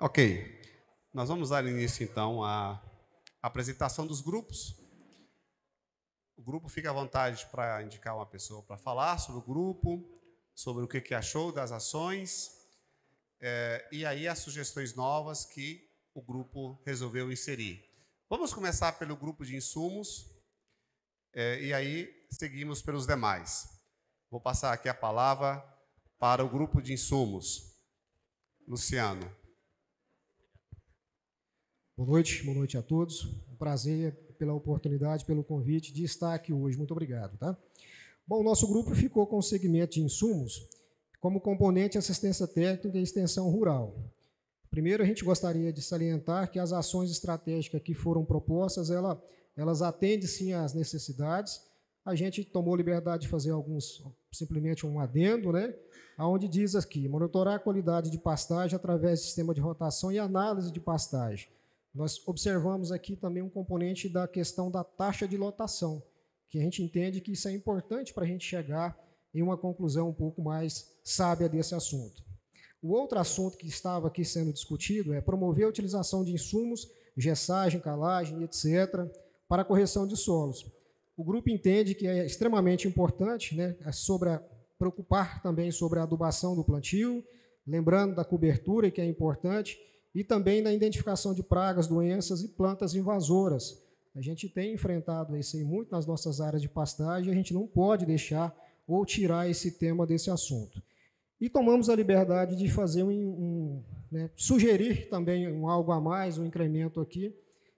Ok, nós vamos dar início então à apresentação dos grupos. O grupo fica à vontade para indicar uma pessoa para falar sobre o grupo, sobre o que achou das ações, e aí as sugestões novas que o grupo resolveu inserir. Vamos começar pelo grupo de insumos, e aí seguimos pelos demais. Vou passar aqui a palavra para o grupo de insumos. Luciano. Boa noite a todos. Um prazer pela oportunidade, pelo convite de estar aqui hoje. Muito obrigado, tá? Bom, o nosso grupo ficou com o segmento de insumos como componente assistência técnica e extensão rural. Primeiro, a gente gostaria de salientar que as ações estratégicas que foram propostas, elas atendem sim às necessidades. A gente tomou liberdade de fazer simplesmente um adendo, né? Onde diz aqui, monitorar a qualidade de pastagem através do sistema de rotação e análise de pastagem. Nós observamos aqui também um componente da questão da taxa de lotação, que a gente entende que isso é importante para a gente chegar em uma conclusão um pouco mais sábia desse assunto. O outro assunto que estava aqui sendo discutido é promover a utilização de insumos, gessagem, calagem, etc., para a correção de solos. O grupo entende que é extremamente importante, né, preocupar também sobre a adubação do plantio, lembrando da cobertura, que é importante, e também na identificação de pragas, doenças e plantas invasoras. A gente tem enfrentado isso aí muito nas nossas áreas de pastagem, a gente não pode deixar ou tirar esse tema desse assunto. E tomamos a liberdade de fazer sugerir também algo a mais, um incremento aqui,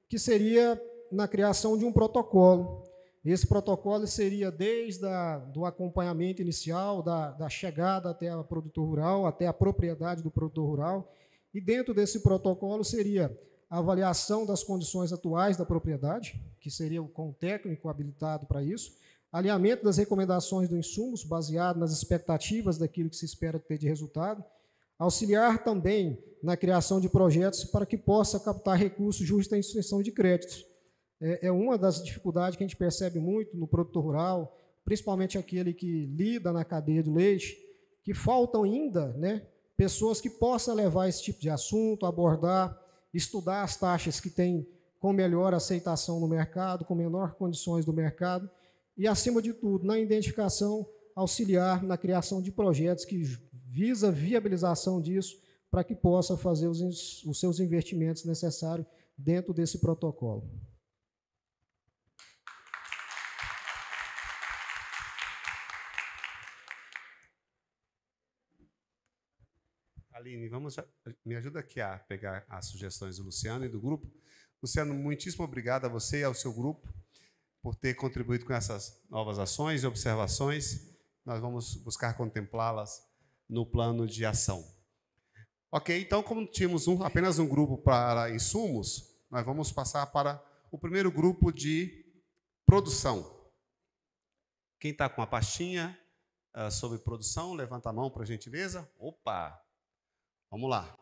que seria na criação de um protocolo. Esse protocolo seria desde do acompanhamento inicial, da chegada até o produtor rural, até a propriedade do produtor rural, e dentro desse protocolo seria a avaliação das condições atuais da propriedade, que seria com o técnico habilitado para isso, alinhamento das recomendações dos insumos, baseado nas expectativas daquilo que se espera ter de resultado, auxiliar também na criação de projetos para que possa captar recursos justos à instituição de créditos. É uma das dificuldades que a gente percebe muito no produtor rural, principalmente aquele que lida na cadeia do leite, que faltam ainda, né, pessoas que possam levar esse tipo de assunto, abordar, estudar as taxas que têm com melhor aceitação no mercado, com menor condições do mercado, e, acima de tudo, na identificação, auxiliar na criação de projetos que visa a viabilização disso para que possa fazer os seus investimentos necessários dentro desse protocolo. Aline, me ajuda aqui a pegar as sugestões do Luciano e do grupo. Luciano, muitíssimo obrigado a você e ao seu grupo por ter contribuído com essas novas ações e observações. Nós vamos buscar contemplá-las no plano de ação. Ok, então, como tínhamos apenas um grupo para insumos, nós vamos passar para o primeiro grupo de produção. Quem está com a pastinha sobre produção, levanta a mão, por gentileza. Opa! Vamos lá.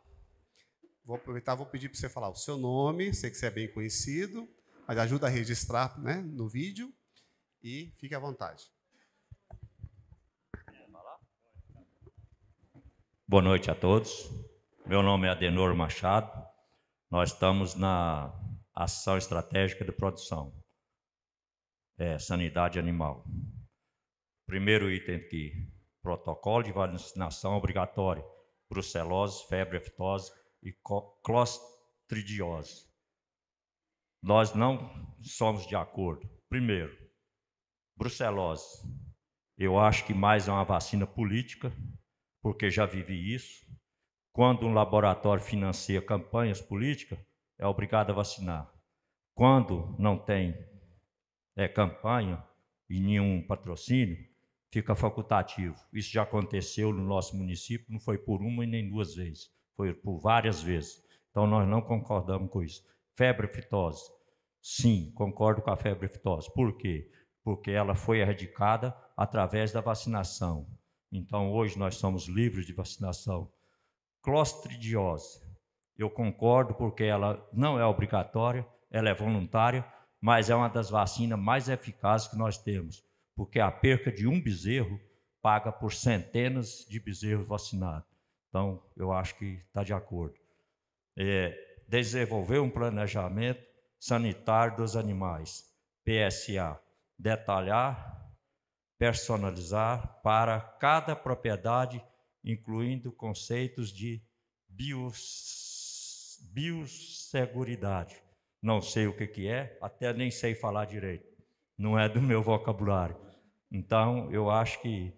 Vou aproveitar, vou pedir para você falar o seu nome, sei que você é bem conhecido, mas ajuda a registrar, né, no vídeo, e fique à vontade. Boa noite a todos. Meu nome é Adenor Machado. Nós estamos na ação estratégica de produção, sanidade animal. Primeiro item aqui, protocolo de vacinação obrigatório, brucelose, febre aftosa e clostridiose. Nós não somos de acordo. Primeiro, brucelose. Eu acho que mais é uma vacina política, porque já vivi isso. Quando um laboratório financia campanhas políticas, é obrigado a vacinar. Quando não tem campanha e nenhum patrocínio, fica facultativo. Isso já aconteceu no nosso município, não foi por uma e nem duas vezes, foi por várias vezes. Então, nós não concordamos com isso. Febre aftosa. Sim, concordo com a febre aftosa. Por quê? Porque ela foi erradicada através da vacinação. Então, hoje nós somos livres de vacinação. Clostridiose. Eu concordo porque ela não é obrigatória, ela é voluntária, mas é uma das vacinas mais eficazes que nós temos, porque a perca de um bezerro paga por centenas de bezerros vacinados. Então, eu acho que está de acordo. desenvolver um planejamento sanitário dos animais, PSA, detalhar, personalizar para cada propriedade, incluindo conceitos de biosseguridade. Não sei o que é, até nem sei falar direito. Não é do meu vocabulário. Então, eu acho que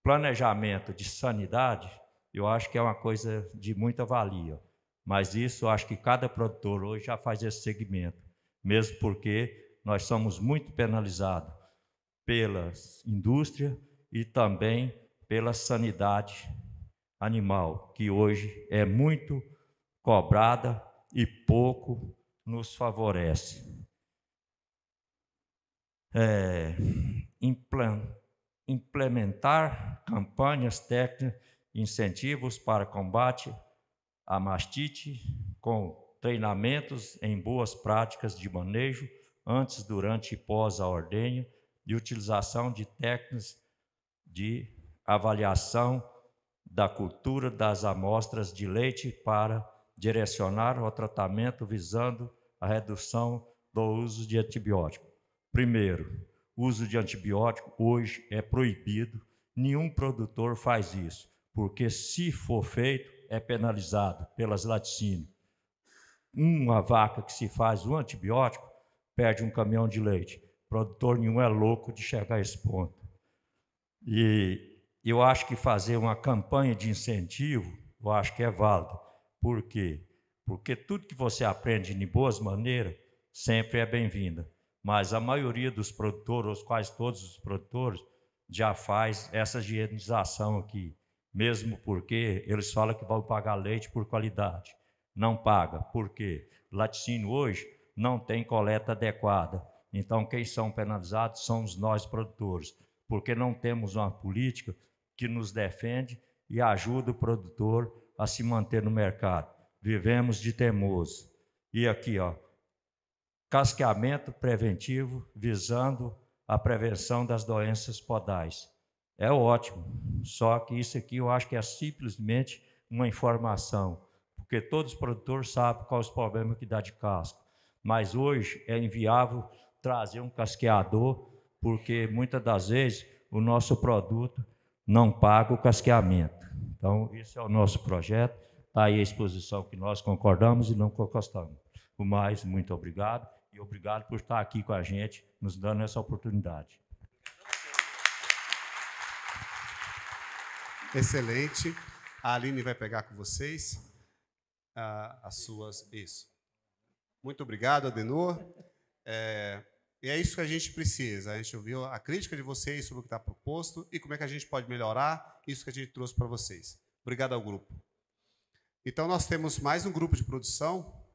planejamento de sanidade, eu acho que é uma coisa de muita valia. Mas isso, eu acho que cada produtor hoje já faz esse segmento, mesmo porque nós somos muito penalizados pela indústria e também pela sanidade animal, que hoje é muito cobrada e pouco nos favorece. Implementar campanhas técnicas, incentivos para combate à mastite, com treinamentos em boas práticas de manejo, antes, durante e pós a ordenha, e utilização de técnicas de avaliação da cultura das amostras de leite para direcionar o tratamento visando a redução do uso de antibiótico. Primeiro, o uso de antibiótico hoje é proibido, nenhum produtor faz isso, porque se for feito, é penalizado pelas laticínios. Uma vaca que se faz um antibiótico, perde um caminhão de leite. Produtor nenhum é louco de chegar a esse ponto. E eu acho que fazer uma campanha de incentivo, eu acho que é válido. Por quê? Porque tudo que você aprende de boas maneiras sempre é bem-vinda. Mas a maioria dos produtores, ou quase todos os produtores, já faz essa higienização aqui. Mesmo porque eles falam que vão pagar leite por qualidade. Não paga. Por quê? Laticínio hoje não tem coleta adequada. Então, quem são penalizados somos nós produtores, porque não temos uma política que nos defende e ajuda o produtor a se manter no mercado. Vivemos de teimoso. E aqui, casqueamento preventivo visando a prevenção das doenças podais. É ótimo, só que isso aqui eu acho que é simplesmente uma informação, porque todos os produtores sabem quais os problemas que dá de casco. Mas hoje é inviável trazer um casqueador, porque muitas das vezes o nosso produto não paga o casqueamento. Então, esse é o nosso projeto, está aí a exposição que nós concordamos e não concordamos. O mais, muito obrigado, e obrigado por estar aqui com a gente, nos dando essa oportunidade. Excelente. A Aline vai pegar com vocês as suas... Isso. Muito obrigado, Adenor. E é isso que a gente precisa. A gente ouviu a crítica de vocês sobre o que está proposto e como é que a gente pode melhorar isso que a gente trouxe para vocês. Obrigado ao grupo. Então, nós temos mais um grupo de produção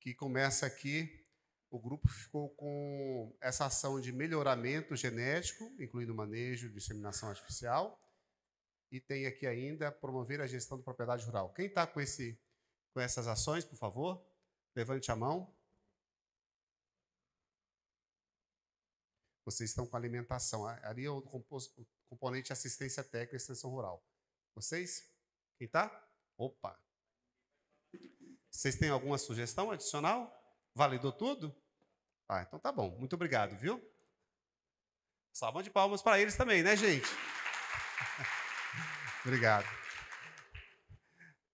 que começa aqui. O grupo ficou com essa ação de melhoramento genético, incluindo manejo, disseminação artificial, e tem aqui ainda promover a gestão da propriedade rural. Quem está com essas ações, por favor, levante a mão. Vocês estão com alimentação. Ali é o componente assistência técnica e extensão rural. Vocês? Quem está? Opa! Vocês têm alguma sugestão adicional? Validou tudo? Então tá bom. Muito obrigado, viu? Salva de palmas para eles também, né, gente? Obrigado.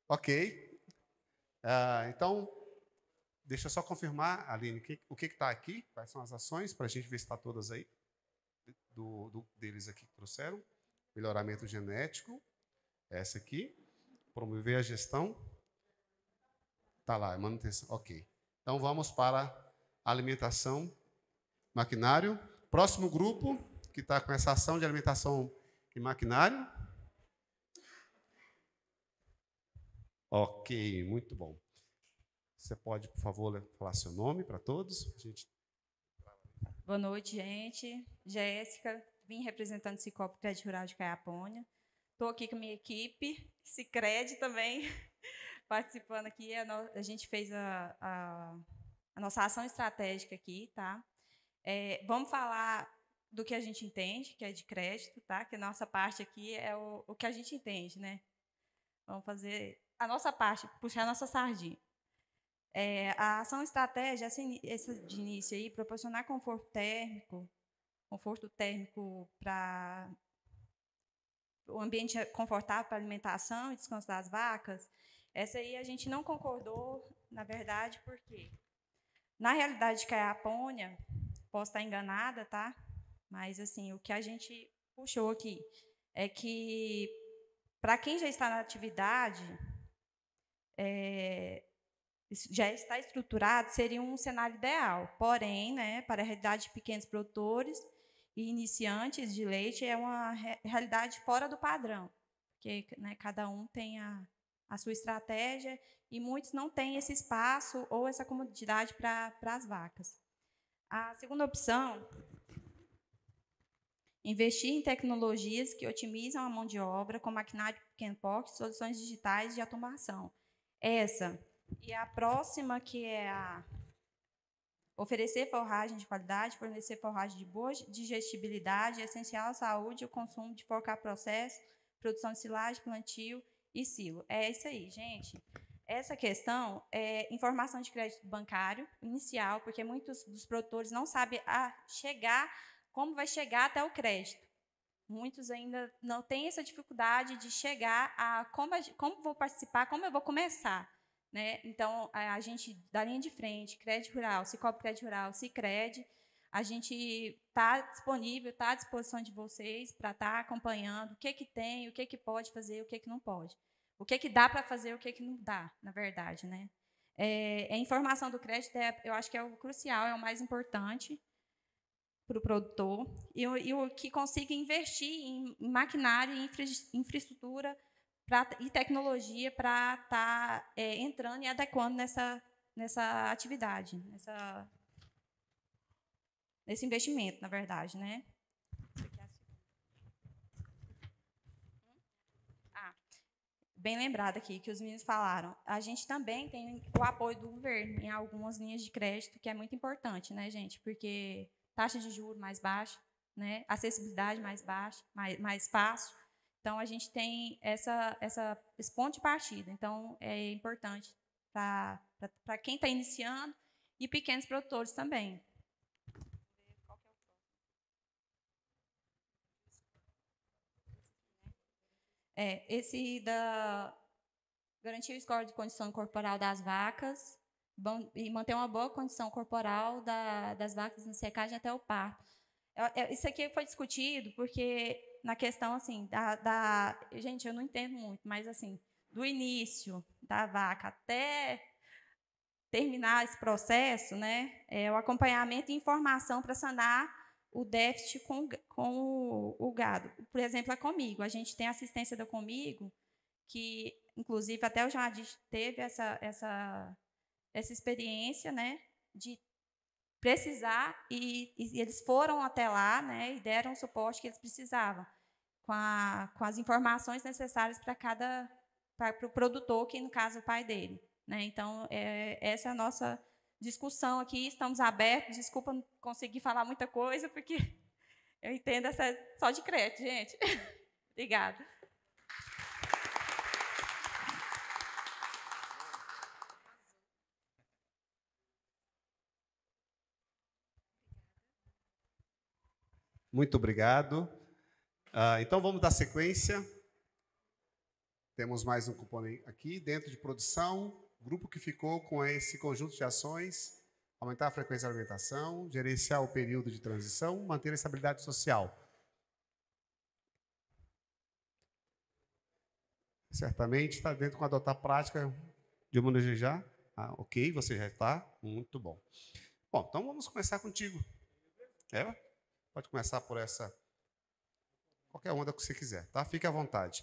Ok. Então, deixa eu só confirmar, Aline, o que está aqui, quais são as ações, para a gente ver se está todas aí, deles aqui que trouxeram. Melhoramento genético, essa aqui. Promover a gestão. Está lá, manutenção. Ok. Então, vamos para alimentação, maquinário. Próximo grupo, que está com essa ação de alimentação e maquinário. Ok, muito bom. Você pode, por favor, falar seu nome para todos? Boa noite, gente. Jéssica, vim representando o Cicobi Crédito Rural de Caiapônia. Estou aqui com a minha equipe, Sicredi também, participando aqui. A gente fez a nossa ação estratégica aqui, tá? Vamos falar do que a gente entende, que é de crédito, tá? Que a nossa parte aqui é o que a gente entende, né? Vamos fazer a nossa parte, puxar a nossa sardinha. A ação estratégia, essa de início aí, proporcionar conforto térmico para o ambiente confortável para alimentação e descanso das vacas, essa aí a gente não concordou, na verdade, porque, na realidade de Caiapônia, posso estar enganada, tá? Mas, assim, o que a gente puxou aqui é que, para quem já está na atividade, já está estruturado, seria um cenário ideal. Porém, né, para a realidade de pequenos produtores e iniciantes de leite, é uma realidade fora do padrão, porque, né, cada um tem a sua estratégia e muitos não têm esse espaço ou essa comodidade para as vacas. A segunda opção, investir em tecnologias que otimizam a mão de obra, com maquinário de pequeno porte, soluções digitais de automação. Essa. E a próxima, que é a oferecer forragem de qualidade, fornecer forragem de boa digestibilidade, essencial à saúde e o consumo de focar processo, produção de silagem, plantio e silo. É isso aí, gente. Essa questão é informação de crédito bancário inicial, porque muitos dos produtores não sabem como vai chegar até o crédito. Muitos ainda não têm essa dificuldade de chegar a como vou participar, como eu vou começar. Né? Então, a gente, da linha de frente, Crédito Rural, Cicobi Crédito Rural, Sicredi, a gente está disponível, está à disposição de vocês para estar acompanhando o que tem, o que pode fazer, o que não pode. O que dá para fazer, o que não dá, na verdade. Né? A informação do crédito, eu acho que é o crucial, é o mais importante para o produtor, e o que consiga investir em maquinário e infraestrutura e tecnologia para estar entrando e adequando nessa atividade, nesse investimento, na verdade. Né? Bem lembrado aqui que os meninos falaram. A gente também tem o apoio do governo em algumas linhas de crédito, que é muito importante, né, gente? Porque taxa de juros mais baixa, né? Acessibilidade mais baixa, mais fácil. Então, a gente tem esse ponto de partida. Então, é importante para quem está iniciando e pequenos produtores também. Esse da garantir o score de condição corporal das vacas e manter uma boa condição corporal das vacas na secagem até o parto. Isso aqui foi discutido porque, na questão, assim, gente, eu não entendo muito, mas, assim, do início da vaca até terminar esse processo, né, o acompanhamento e informação para sanar o déficit com o gado. Por exemplo, a Comigo. A gente tem assistência da Comigo, que, inclusive, até o Jardim teve essa experiência, né, de precisar, e eles foram até lá, né, e deram o suporte que eles precisavam, com as informações necessárias para o produtor, que, no caso, é o pai dele. Né? Então, essa é a nossa discussão aqui, estamos abertos. Desculpa não conseguir falar muita coisa, porque eu entendo só de crédito, gente. Obrigada. Muito obrigado. Então, vamos dar sequência. Temos mais um componente aqui, dentro de produção, grupo que ficou com esse conjunto de ações: aumentar a frequência da alimentação, gerenciar o período de transição, manter a estabilidade social. Certamente está dentro com adotar a prática de manejar. Ok, você já está. Muito bom. Bom, então vamos começar contigo. Pode começar por essa, qualquer onda que você quiser, tá? Fique à vontade.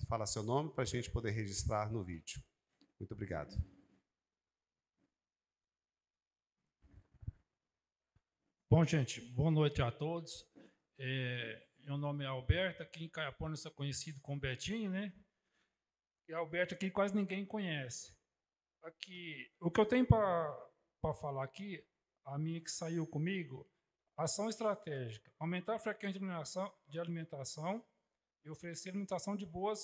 Fala seu nome para a gente poder registrar no vídeo. Muito obrigado. Bom, gente, boa noite a todos. Meu nome é Alberto, aqui em Caiapônia sou conhecido como Betinho, né? E Alberto aqui quase ninguém conhece. Aqui, o que eu tenho para falar aqui, a minha que saiu comigo, ação estratégica: aumentar a frequência de alimentação e oferecer alimentação de boas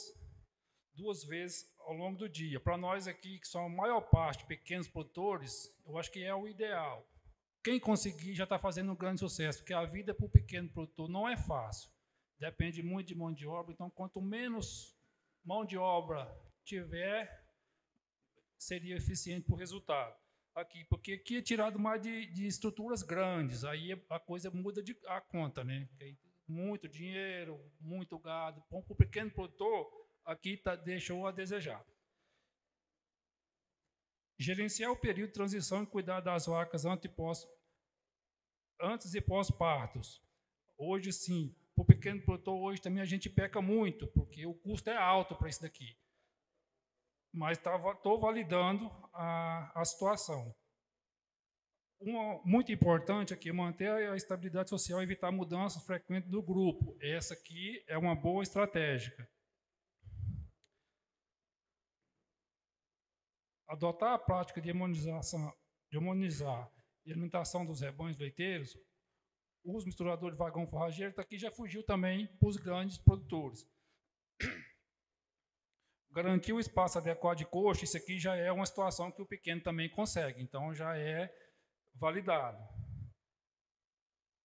2 vezes ao longo do dia. Para nós aqui, que são a maior parte pequenos produtores, eu acho que é o ideal. Quem conseguir já está fazendo um grande sucesso, porque a vida para o pequeno produtor não é fácil. Depende muito de mão de obra, então quanto menos mão de obra tiver, seria eficiente para o resultado. Aqui, porque aqui é tirado mais de estruturas grandes, aí a coisa muda a conta, né? Muito dinheiro, muito gado. Para o pequeno produtor, aqui deixou a desejar. Gerenciar o período de transição e cuidar das vacas antes e pós-partos. Hoje, sim, para o pequeno produtor, hoje também a gente peca muito, porque o custo é alto para isso daqui. Mas estou validando a situação. Muito importante aqui é manter a estabilidade social e evitar mudanças frequentes do grupo. Essa aqui é uma boa estratégia. Adotar a prática de harmonizar e alimentação dos rebanhos leiteiros, os misturadores de vagão forrageiro, aqui já fugiu também para os grandes produtores. Garantir o espaço adequado de coxa, isso aqui já é uma situação que o pequeno também consegue, então já é validado.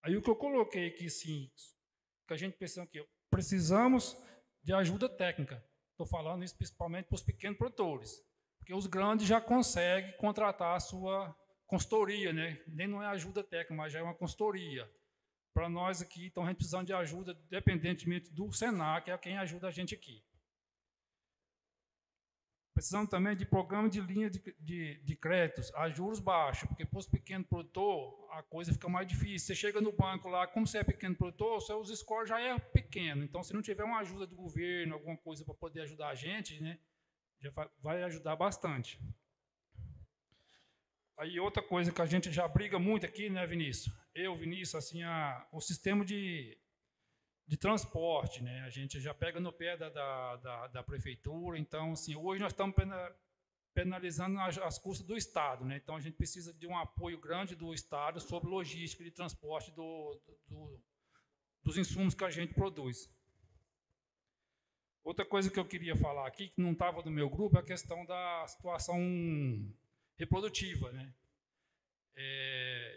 Aí o que eu coloquei aqui, sim, que a gente pensa que precisamos de ajuda técnica. Estou falando isso principalmente para os pequenos produtores, porque os grandes já conseguem contratar a sua consultoria, né? Nem não é ajuda técnica, mas já é uma consultoria. Para nós aqui, então a gente precisa de ajuda, independentemente do Senac, que é quem ajuda a gente aqui. Precisamos também de programa de linha de créditos a juros baixos, porque para os pequenos produtores a coisa fica mais difícil. Você chega no banco lá, como você é pequeno produtor, seus scores já é pequeno. Então, se não tiver uma ajuda do governo, alguma coisa para poder ajudar a gente, né, já vai ajudar bastante. Aí outra coisa que a gente já briga muito aqui, né, Vinícius? Vinícius, assim, o sistema de transporte, né? A gente já pega no pé da prefeitura, então, assim, hoje nós estamos penalizando as custas do Estado, né? Então, a gente precisa de um apoio grande do Estado sobre logística de transporte dos insumos que a gente produz. Outra coisa que eu queria falar aqui, que não estava no meu grupo, é a questão da situação reprodutiva, né?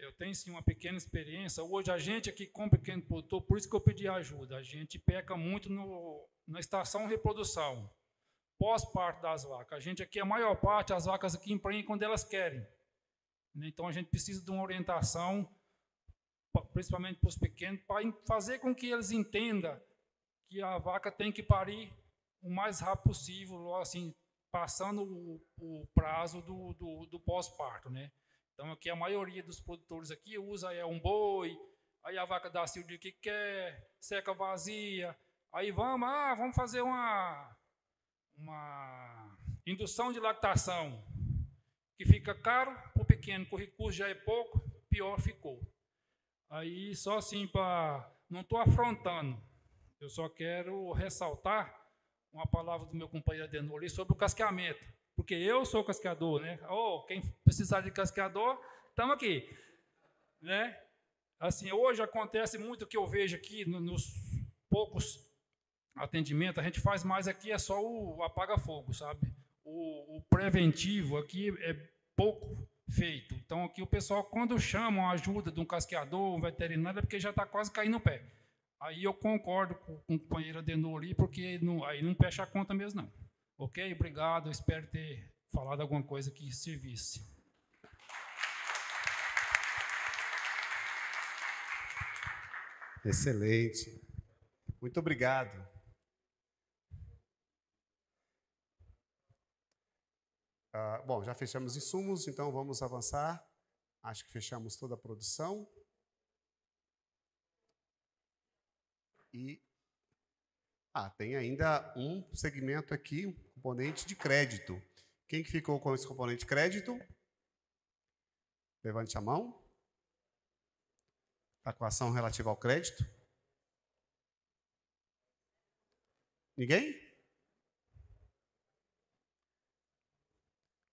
Eu tenho, sim, uma pequena experiência. Hoje, a gente aqui, como pequeno produtor, por isso que eu pedi ajuda, a gente peca muito na estação de reprodução, pós-parto das vacas. A gente aqui, a maior parte, as vacas aqui emprenham quando elas querem. Então, a gente precisa de uma orientação, principalmente para os pequenos, para fazer com que eles entendam que a vaca tem que parir o mais rápido possível, assim, passando o prazo do pós-parto, né? Então, aqui a maioria dos produtores aqui usa um boi, aí a vaca dá o dia que quer, seca vazia, aí vamos fazer uma indução de lactação, que fica caro para o pequeno, que o recurso já é pouco, pior ficou. Aí, só assim, não estou afrontando, eu só quero ressaltar uma palavra do meu companheiro Adenor ali sobre o casqueamento. Porque eu sou casqueador, né? Quem precisar de casqueador, estamos aqui, né? Assim, hoje acontece muito o que eu vejo aqui nos poucos atendimentos, a gente faz mais aqui, é só o apaga-fogo, sabe? O preventivo aqui é pouco feito. Então, aqui o pessoal, quando chama a ajuda de um casqueador, um veterinário, é porque já está quase caindo no pé. Aí eu concordo com o companheiro Adenor ali, porque aí não fecha a conta mesmo, não. Ok? Obrigado. Eu espero ter falado alguma coisa que servisse. Excelente. Muito obrigado. Bom, já fechamos insumos, então vamos avançar. Acho que fechamos toda a produção. E tem ainda um segmento aqui, um componente de crédito. Quem que ficou com esse componente de crédito? Levante a mão. Está com a ação relativa ao crédito? Ninguém?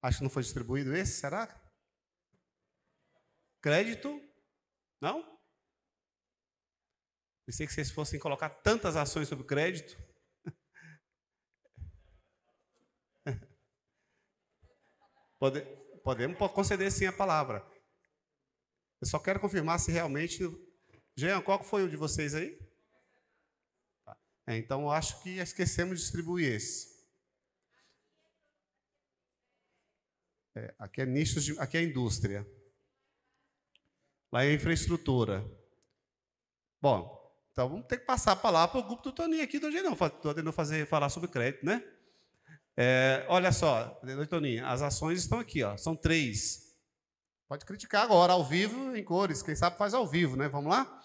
Acho que não foi distribuído esse, será? Crédito? Não? Pensei que vocês fossem colocar tantas ações sobre crédito. Podemos conceder sim a palavra. Eu só quero confirmar se realmente... Jean, qual foi o de vocês aí? Então, eu acho que esquecemos de distribuir esse. Aqui é nichos, aqui é indústria. Lá é infraestrutura. Bom, então vamos ter que passar a palavra para o grupo do Toninho aqui, do Jean, não. Estou tentando falar sobre crédito, né? Olha só, Toninho, as ações estão aqui, ó, são 3. Pode criticar agora, ao vivo, em cores. Quem sabe faz ao vivo, né? Vamos lá?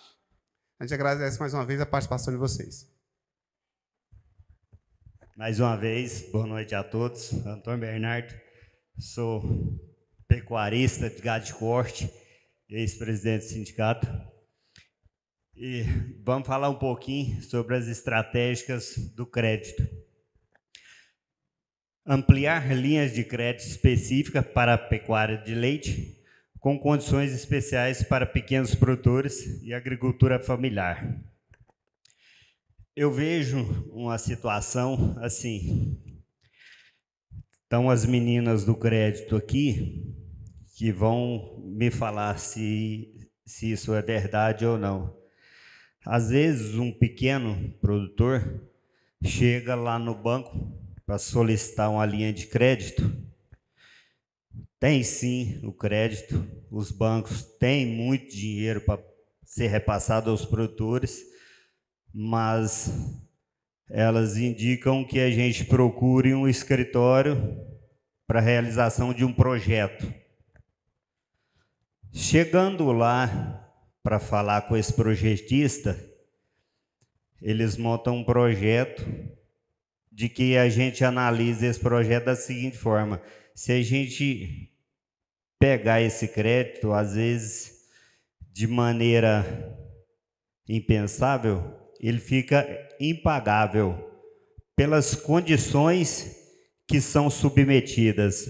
A gente agradece mais uma vez a participação de vocês. Mais uma vez, boa noite a todos. Antônio Bernardo, sou pecuarista de gado de corte, ex-presidente do sindicato. E vamos falar um pouquinho sobre as estratégicas do crédito. Ampliar linhas de crédito específicas para a pecuária de leite, com condições especiais para pequenos produtores e agricultura familiar. Eu vejo uma situação assim, estão as meninas do crédito aqui, que vão me falar se isso é verdade ou não. Às vezes, um pequeno produtor chega lá no banco para solicitar uma linha de crédito. Tem sim o crédito, os bancos têm muito dinheiro para ser repassado aos produtores, mas elas indicam que a gente procure um escritório para a realização de um projeto. Chegando lá para falar com esse projetista, eles montam um projeto de que a gente analisa esse projeto da seguinte forma: se a gente pegar esse crédito, às vezes de maneira impensável, ele fica impagável pelas condições que são submetidas.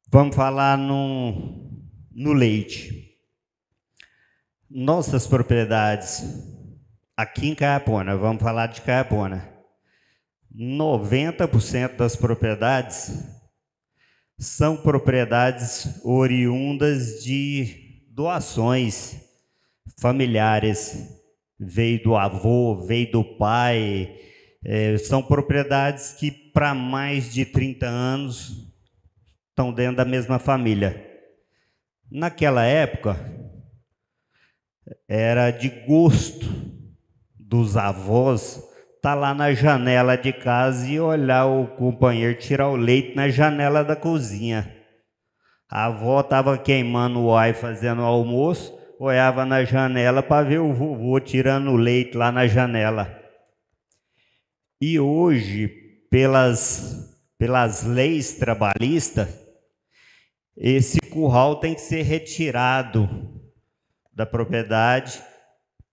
Vamos falar no leite. Nossas propriedades aqui em Caiapona, vamos falar de Caiapona, 90% das propriedades são propriedades oriundas de doações familiares, veio do avô, veio do pai, são propriedades que para mais de 30 anos estão dentro da mesma família. Naquela época, era de gosto dos avós estar lá na janela de casa e olhar o companheiro tirar o leite na janela da cozinha. A avó estava queimando o alho fazendo o almoço, olhava na janela para ver o vovô tirando o leite lá na janela. E hoje, pelas leis trabalhistas, esse curral tem que ser retirado da propriedade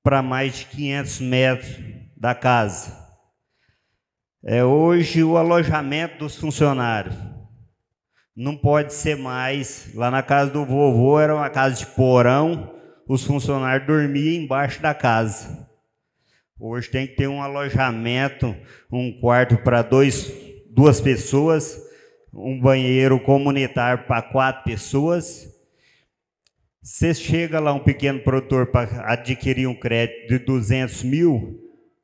para mais de 500 metros da casa. Hoje o alojamento dos funcionários não pode ser mais. Lá na casa do vovô era uma casa de porão, os funcionários dormiam embaixo da casa. Hoje tem que ter um alojamento, um quarto para duas pessoas, um banheiro comunitário para 4 pessoas. Você chega lá, um pequeno produtor, para adquirir um crédito de 200 mil,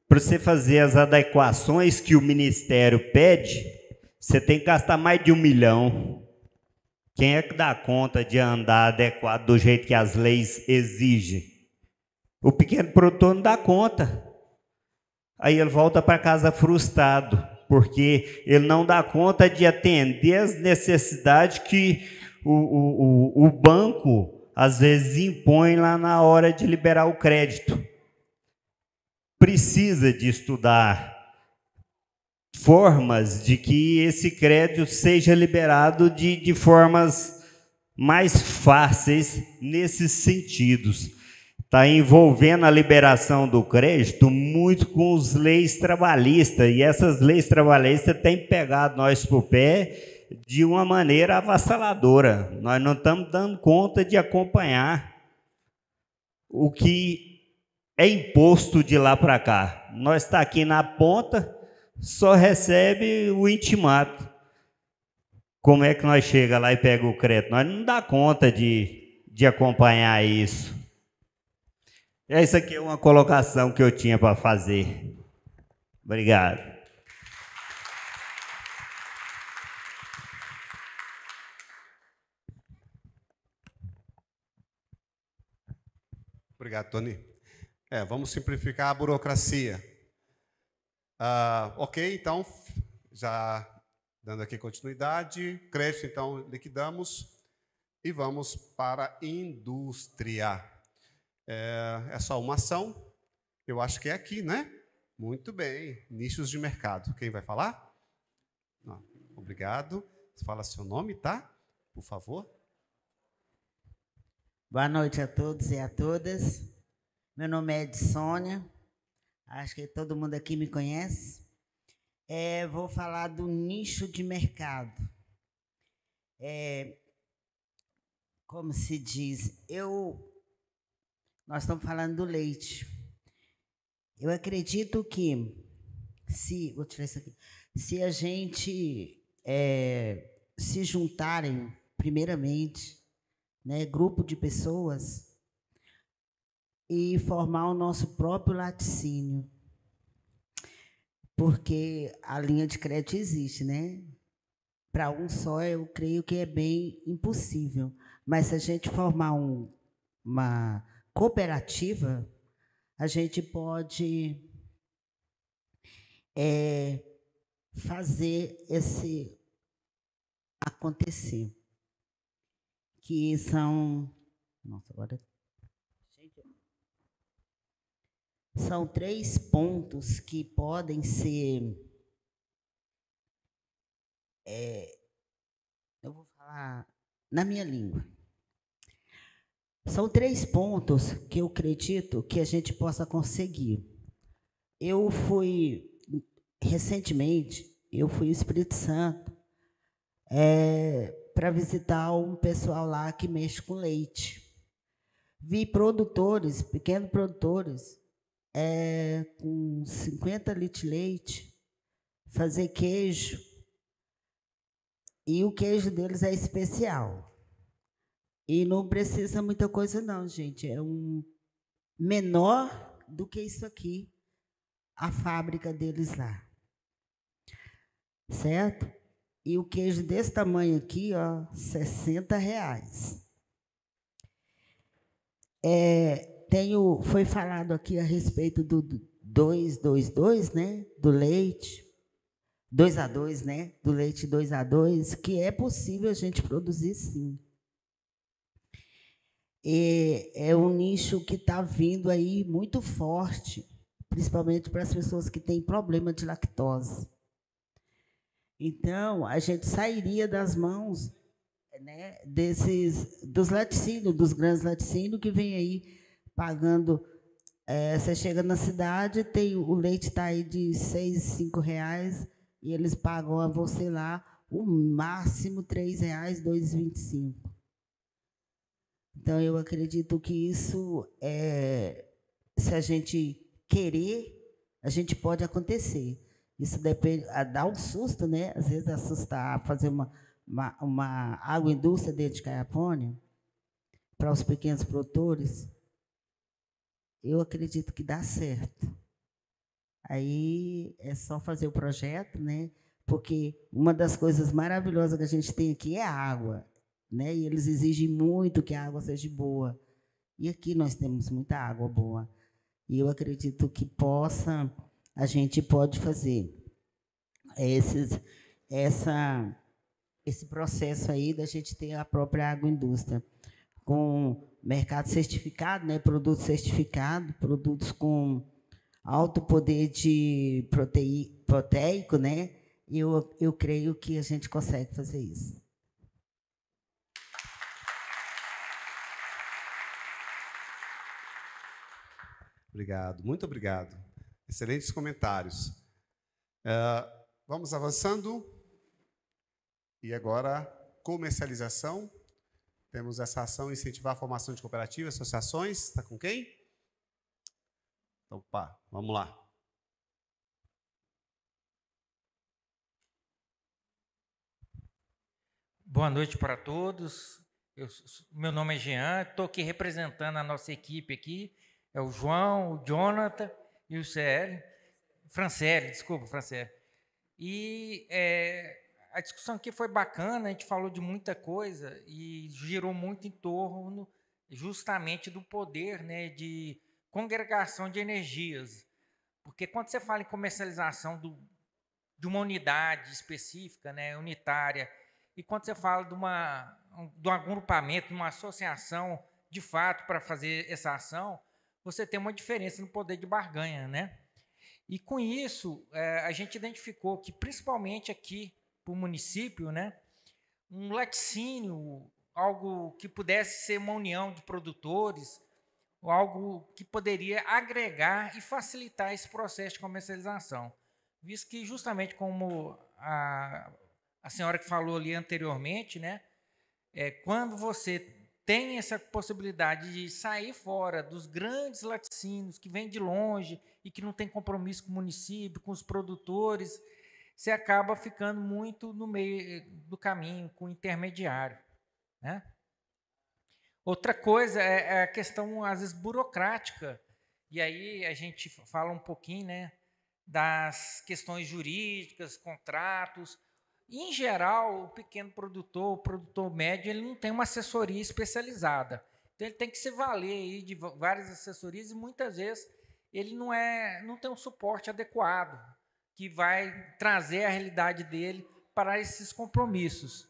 para você fazer as adequações que o Ministério pede, você tem que gastar mais de 1 milhão. Quem é que dá conta de andar adequado do jeito que as leis exigem? O pequeno produtor não dá conta. Aí ele volta para casa frustrado, porque ele não dá conta de atender as necessidades que o banco às vezes impõe lá na hora de liberar o crédito. Precisa de estudar formas de que esse crédito seja liberado de formas mais fáceis nesses sentidos. Está envolvendo a liberação do crédito muito com as leis trabalhistas, e essas leis trabalhistas têm pegado nós por pé de uma maneira avassaladora. Nós não estamos dando conta de acompanhar o que é imposto de lá para cá. Nós está aqui na ponta, só recebe o intimato. como é que nós chega lá e pega o crédito? Nós não dá conta de acompanhar isso. Essa aqui é uma colocação que eu tinha para fazer. Obrigado. Obrigado, Tony. Vamos simplificar a burocracia. Ok, então, já dando aqui continuidade, crédito, então, liquidamos e vamos para a indústria. É só uma ação, eu acho que é aqui, né? Muito bem, nichos de mercado. Quem vai falar? Não, obrigado. Fala seu nome, tá? Por favor. Boa noite a todos e a todas. Meu nome é Edsônia. Acho que todo mundo aqui me conhece. Vou falar do nicho de mercado. Como se diz, nós estamos falando do leite. Eu acredito que, vou tirar isso aqui, se a gente se juntarem, primeiramente, né, grupo de pessoas, e formar o nosso próprio laticínio. Porque a linha de crédito existe, né? Para um só, eu creio que é bem impossível. Mas se a gente formar uma cooperativa, a gente pode fazer esse acontecer. Que são... Nossa, agora... São 3 pontos que podem ser... eu vou falar na minha língua. São 3 pontos que eu acredito que a gente possa conseguir. Recentemente, eu fui ao Espírito Santo para visitar um pessoal lá que mexe com leite. Vi produtores, pequenos produtores, com 50 litros de leite, fazer queijo, e o queijo deles é especial. E não precisa muita coisa não, gente, é menor do que isso aqui, a fábrica deles lá. Certo? E o queijo desse tamanho aqui, ó, R$60. Foi falado aqui a respeito do 222, né? Do leite, 2-2, né? Do leite 2-2, que é possível a gente produzir, sim. É um nicho que está vindo aí muito forte, principalmente para as pessoas que têm problema de lactose. Então, a gente sairia das mãos, né, dos laticínios, dos grandes laticínios que vem aí pagando. Você chega na cidade, o leite está aí de R$6, R$5, e eles pagam a você lá o máximo R$3, R$2,25. Então, eu acredito que isso, se a gente querer, a gente pode acontecer. Isso depende, dá um susto, né? Às vezes assustar, fazer uma agroindústria dentro de Caiapônia, para os pequenos produtores, eu acredito que dá certo. Aí é só fazer o projeto, né? Porque uma das coisas maravilhosas que a gente tem aqui é a água, né? E eles exigem muito que a água seja boa. E aqui nós temos muita água boa. E eu acredito que a gente pode fazer esse processo aí da gente ter a própria agroindústria, com mercado certificado, né? Produto certificado, produtos com alto poder de proteico, né? Eu creio que a gente consegue fazer isso. Obrigado, muito obrigado. Excelentes comentários. Vamos avançando. E agora, comercialização. Temos essa ação, incentivar a formação de cooperativas, associações. Está com quem? Opa, vamos lá. Boa noite para todos. Meu nome é Jean, estou aqui representando a nossa equipe aqui. É o João, o Jonathan e o Franciele, desculpa, Franciele. E a discussão aqui foi bacana, a gente falou de muita coisa e girou muito em torno justamente do poder, né, de congregação de energias. Porque quando você fala em comercialização de uma unidade específica, né, unitária, e quando você fala de um agrupamento, de uma associação, de fato, para fazer essa ação, você tem uma diferença no poder de barganha, né? E, com isso, a gente identificou que, principalmente aqui, para o município, né, um laticínio, algo que pudesse ser uma união de produtores, algo que poderia agregar e facilitar esse processo de comercialização. Visto que, justamente como a senhora que falou ali anteriormente, né, quando você tem essa possibilidade de sair fora dos grandes laticínios que vêm de longe e que não tem compromisso com o município, com os produtores, você acaba ficando muito no meio do caminho, com o intermediário, né? Outra coisa é a questão, às vezes, burocrática, e aí a gente fala um pouquinho, né, das questões jurídicas, contratos. Em geral, o pequeno produtor, o produtor médio, ele não tem uma assessoria especializada. Então, ele tem que se valer aí de várias assessorias e, muitas vezes, ele não tem um suporte adequado que vai trazer a realidade dele para esses compromissos.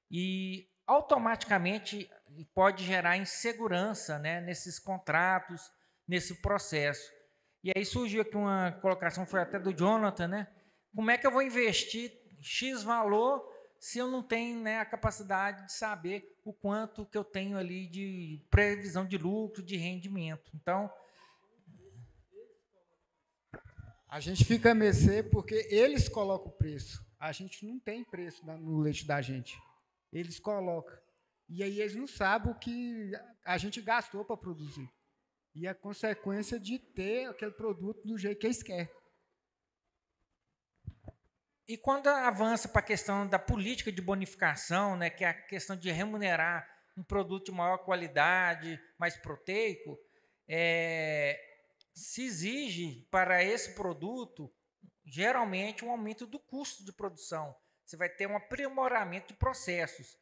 E, automaticamente, pode gerar insegurança, né, nesses contratos, nesse processo. E aí surgiu aqui uma colocação, foi até do Jonathan, né? Como é que eu vou investir X valor se eu não tenho, né, a capacidade de saber o quanto que eu tenho ali de previsão de lucro, de rendimento? Então, a gente fica a mercê porque eles colocam o preço. A gente não tem preço no leite da gente. Eles colocam. E aí eles não sabem o que a gente gastou para produzir. E a consequência de ter aquele produto do jeito que eles querem. E quando avança para a questão da política de bonificação, né, que é a questão de remunerar um produto de maior qualidade, mais proteico, se exige para esse produto, geralmente, um aumento do custo de produção. Você vai ter um aprimoramento de processos.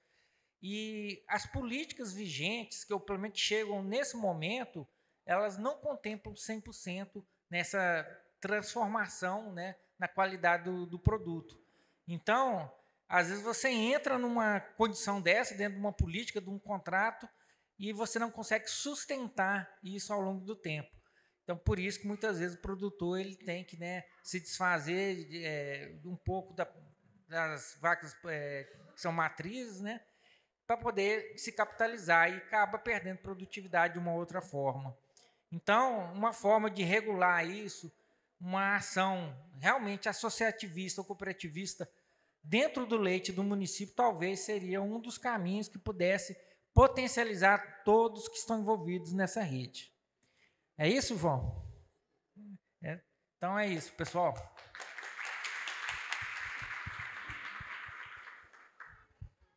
E as políticas vigentes, que pelo menos chegam nesse momento, elas não contemplam 100% nessa transformação, né, na qualidade do produto. Então, às vezes você entra numa condição dessa, dentro de uma política, de um contrato, e você não consegue sustentar isso ao longo do tempo. Então, por isso que muitas vezes o produtor ele tem que, né, se desfazer um pouco das vacas que são matrizes, né, para poder se capitalizar e acaba perdendo produtividade de uma outra forma. Então, uma forma de regular isso, uma ação realmente associativista ou cooperativista dentro do leite do município, talvez seria um dos caminhos que pudesse potencializar todos que estão envolvidos nessa rede. É isso, João? Então é isso, pessoal.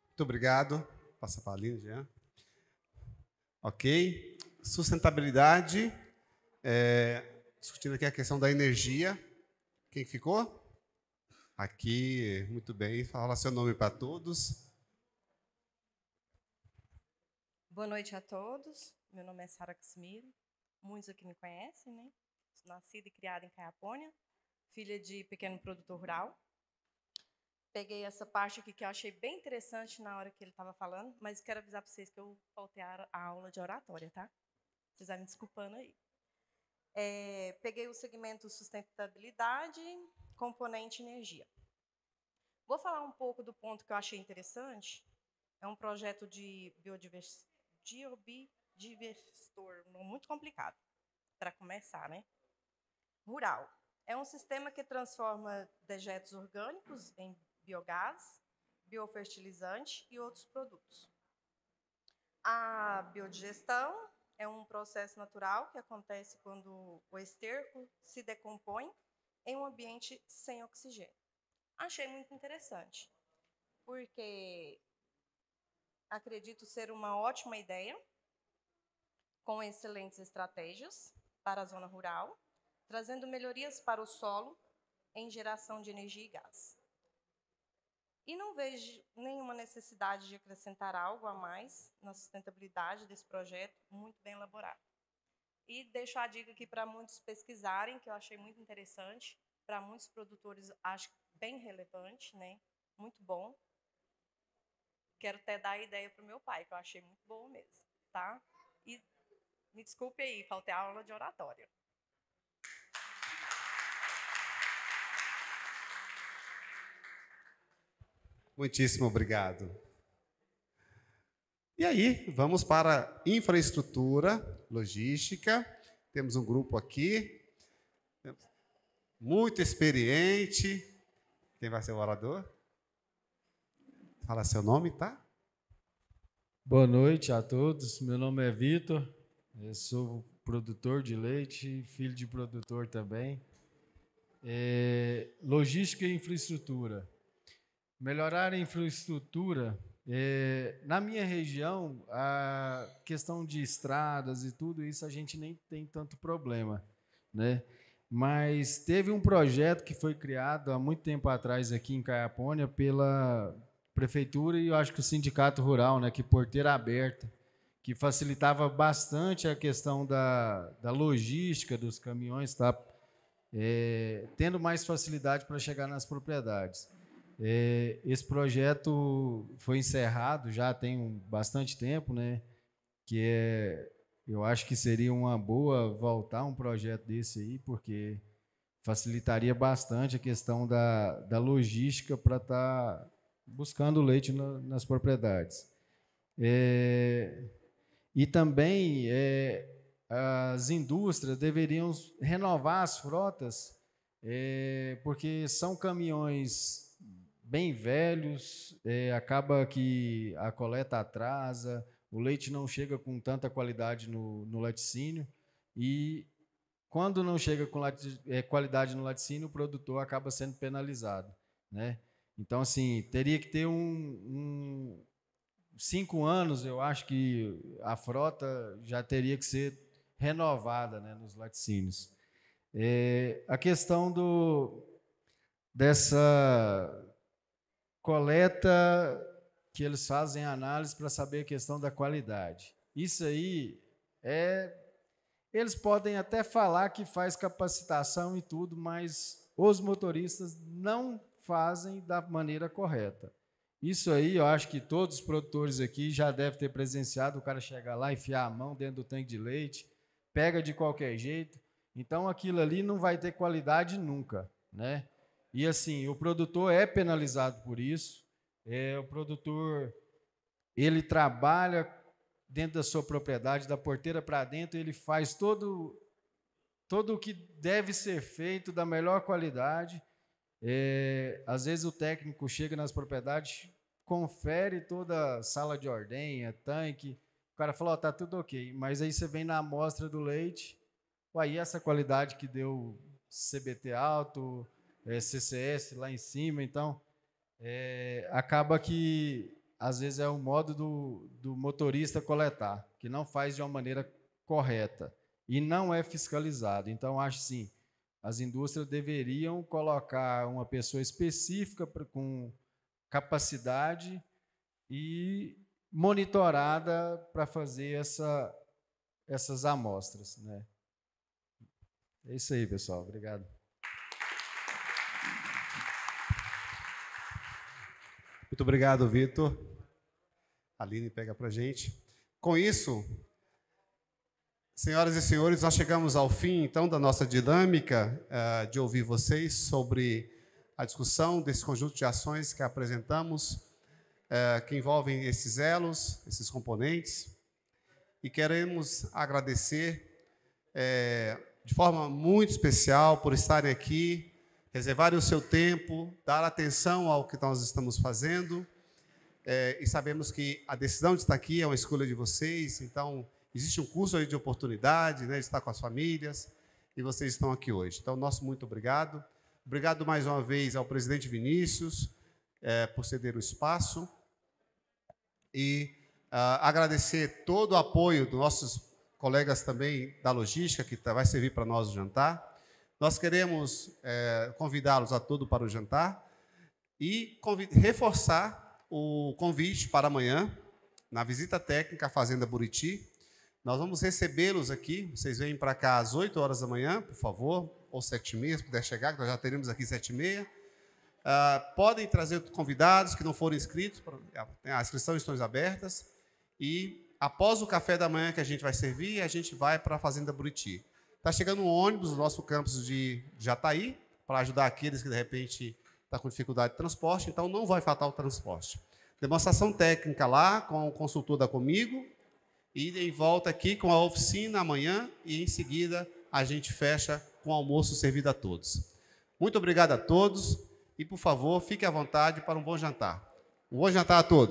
Muito obrigado. Passa para a Aline, Jean. Ok. Sustentabilidade. Discutindo aqui a questão da energia. Quem ficou? Aqui, muito bem. Fala seu nome para todos. Boa noite a todos. Meu nome é Sara Casimiro. Muitos aqui me conhecem, né? Sou nascida e criada em Caiapônia, filha de pequeno produtor rural. Peguei essa parte aqui que eu achei bem interessante na hora que ele estava falando, mas quero avisar para vocês que eu faltei a aula de oratória, tá? Vocês vão me desculpando aí. Peguei o segmento sustentabilidade, componente energia. Vou falar um pouco do ponto que eu achei interessante. É um projeto de biodiversor, muito complicado para começar, né? Rural. É um sistema que transforma dejetos orgânicos em biogás, biofertilizante e outros produtos. A biodigestão é um processo natural que acontece quando o esterco se decompõe em um ambiente sem oxigênio. Achei muito interessante, porque acredito ser uma ótima ideia, com excelentes estratégias para a zona rural, trazendo melhorias para o solo em geração de energia e gás. E não vejo nenhuma necessidade de acrescentar algo a mais na sustentabilidade desse projeto, muito bem elaborado. E deixo a dica aqui para muitos pesquisarem, que eu achei muito interessante, para muitos produtores acho bem relevante, né? Muito bom. Quero até dar a ideia para o meu pai, que eu achei muito boa mesmo, tá? E me desculpe aí, faltei a aula de oratória. Muitíssimo obrigado. E aí, vamos para infraestrutura, logística. Temos um grupo aqui, muito experiente. Quem vai ser o orador? Fala seu nome, tá? Boa noite a todos. Meu nome é Vitor. Eu sou produtor de leite, filho de produtor também. Logística e infraestrutura. Melhorar a infraestrutura. Na minha região, a questão de estradas e tudo isso, a gente nem tem tanto problema, né? Mas teve um projeto que foi criado há muito tempo atrás aqui em Caiapônia pela prefeitura e eu acho que o sindicato rural, né, que porteira aberta, que facilitava bastante a questão da logística dos caminhões, tá? Tendo mais facilidade para chegar nas propriedades. Esse projeto foi encerrado já tem bastante tempo, né? Eu acho que seria uma boa voltar um projeto desse aí, porque facilitaria bastante a questão da logística para estar buscando leite nas propriedades. E também as indústrias deveriam renovar as frotas, porque são caminhões bem velhos, acaba que a coleta atrasa, o leite não chega com tanta qualidade no laticínio, e quando não chega com qualidade no laticínio, o produtor acaba sendo penalizado, né? Então, assim, teria que ter 5 anos, eu acho que a frota já teria que ser renovada, né, nos laticínios. A questão dessa coleta que eles fazem análise para saber a questão da qualidade. Isso aí eles podem até falar que faz capacitação e tudo, mas os motoristas não fazem da maneira correta. Isso aí, eu acho que todos os produtores aqui já devem ter presenciado o cara chegar lá, enfiar a mão dentro do tanque de leite, pega de qualquer jeito. Então, aquilo ali não vai ter qualidade nunca, né? E, assim, o produtor é penalizado por isso. O produtor, ele trabalha dentro da sua propriedade, da porteira para dentro, ele faz todo o que deve ser feito da melhor qualidade. Às vezes o técnico chega nas propriedades, confere toda a sala de ordenha, tanque, o cara fala, tá tudo ok, mas aí você vem na amostra do leite, aí essa qualidade que deu CBT alto, CCS lá em cima, então acaba que às vezes é o modo do motorista coletar, que não faz de uma maneira correta e não é fiscalizado. Então, acho sim, as indústrias deveriam colocar uma pessoa específica com capacidade e monitorada para fazer essas amostras, né? É isso aí, pessoal. Obrigado. Muito obrigado, Vitor. A Aline pega para a gente. Com isso, senhoras e senhores, nós chegamos ao fim, então, da nossa dinâmica de ouvir vocês sobre a discussão desse conjunto de ações que apresentamos, que envolvem esses elos, esses componentes, e queremos agradecer de forma muito especial por estarem aqui, reservarem o seu tempo, dar atenção ao que nós estamos fazendo, e sabemos que a decisão de estar aqui é uma escolha de vocês, então existe um curso aí de oportunidade, né, de estar com as famílias, e vocês estão aqui hoje. Então, nosso muito obrigado. Obrigado mais uma vez ao presidente Vinícius por ceder o espaço, e Agradecer todo o apoio dos nossos colegas também da logística, que vai servir para nós o jantar. Nós queremos convidá-los a todos para o jantar e reforçar o convite para amanhã, na visita técnica à Fazenda Buriti. Nós vamos recebê-los aqui. Vocês vêm para cá às 8 horas da manhã, por favor, ou 7h30, se puder chegar, que nós já teremos aqui 7h30. Podem trazer convidados que não forem inscritos, as inscrições estão abertas. E após o café da manhã que a gente vai servir, a gente vai para a Fazenda Buriti. Está chegando um ônibus do nosso campus de Jataí, para ajudar aqueles que, de repente, estão com dificuldade de transporte, então não vai faltar o transporte. Demonstração técnica lá, com o consultor da Comigo, e em volta aqui com a oficina amanhã, e em seguida a gente fecha com o almoço servido a todos. Muito obrigado a todos, e, por favor, fique à vontade para um bom jantar. Um bom jantar a todos.